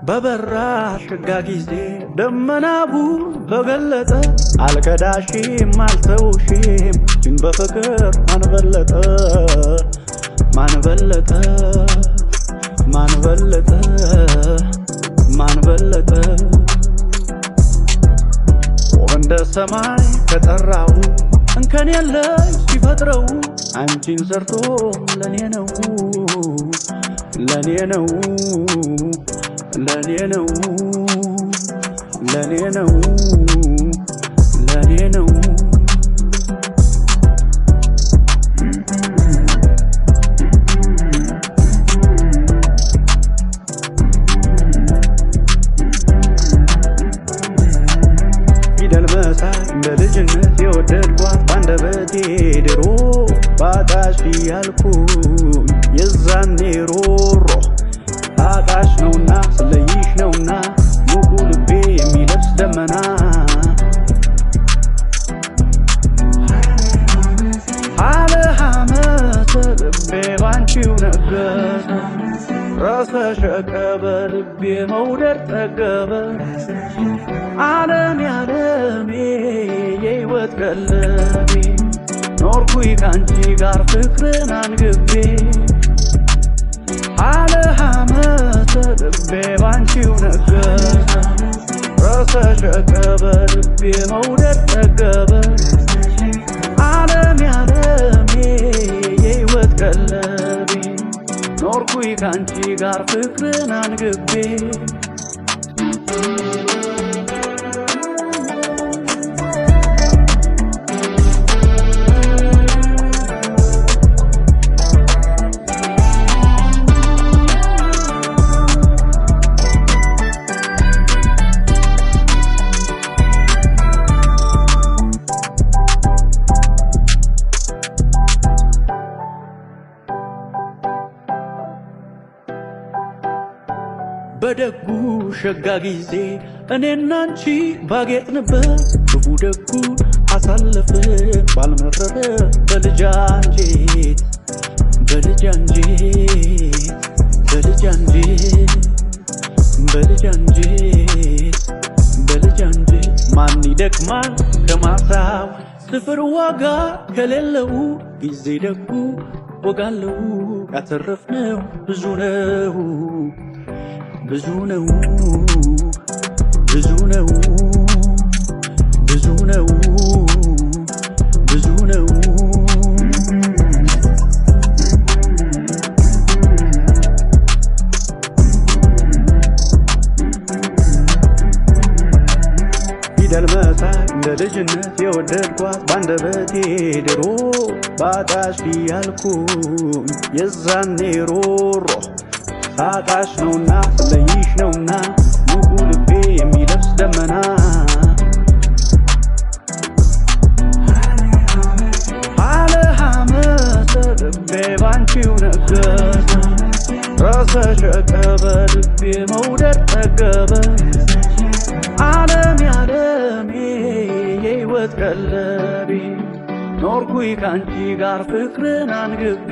በበራ ሸጋ ጊዜ ደመናቡ በገለጠ አልከዳሽም አልተውሽም ግን በፍቅር ማንበለጠ ማንበለጠ ማንበለጠ ማንበለጠ ወንደ ሰማይ ከጠራው እንከን የለሽ ሲፈጥረው አንቺን ሰርቶ ለኔ ነው ለኔ ነው ለኔ ነው ለኔ ነው ለኔ ነው ፊደል መሳይ እንደ ልጅነት የወደድኳት ባንደበቴ ድሮ ባጣሽ ያልኩኝ የዛኔ ሮሮ አጣሽ ነውና ስለይሽ ነውና ሙቁ ልቤ የሚለብስ ደመና አለ ሐመተ ልቤ ባንቺው ነገሰ ረሰሸቀበ ልቤ መውደድ ጠገበ ዓለም ያለሜ የሕይወት ቀለቤ ኖርኩኝ ካንቺ ጋር ፍቅርን አንግቤ አለ ሐመተ ልቤ ባንቺው ነገሰ ረሰሸቀበ ልቤ መውደድ ጠገበ ዓለም ያለሜ የሕይወት ቀለቤ ኖርኩኝ ካንቺ ጋር ፍቅርን አንግቤ በደጉ ሸጋ ጊዜ እኔና አንቺ ባጌጥንበት ክፉ ደጉ አሳለፍን ባልመረረ በልጅ አንጀት በልጅ አንጀት በልጅ አንጀት በልጅ አንጀት በልጅ አንጀት ማን ይደክማል ከማሳው ስፍር ዋጋ ከሌለው ጊዜ ደጉ ወጋለው ያተረፍነው ብዙ ነው ብዙ ነው ብዙ ነው ብዙ ነው ብዙ ነው ፊደል መሳይ እንደ ልጅነት የወደድኳት ባንደበቴ ድሮ ባጣሽ ያልኩኝ የዛኔ ሮሮ ሳጣሽ ነውና ስለይሽ ነውና ሙቁ ልቤ የሚለብስ ደመና አለ ሐመተ ልቤ ባንቺው ነገሰ ረሰሸቀበ ልቤ መውደድ ጠገበ ዓለም ያለሜ የሕይወት ቀለቤ ኖርኩኝ ካንቺ ጋር ፍቅርን አንግቤ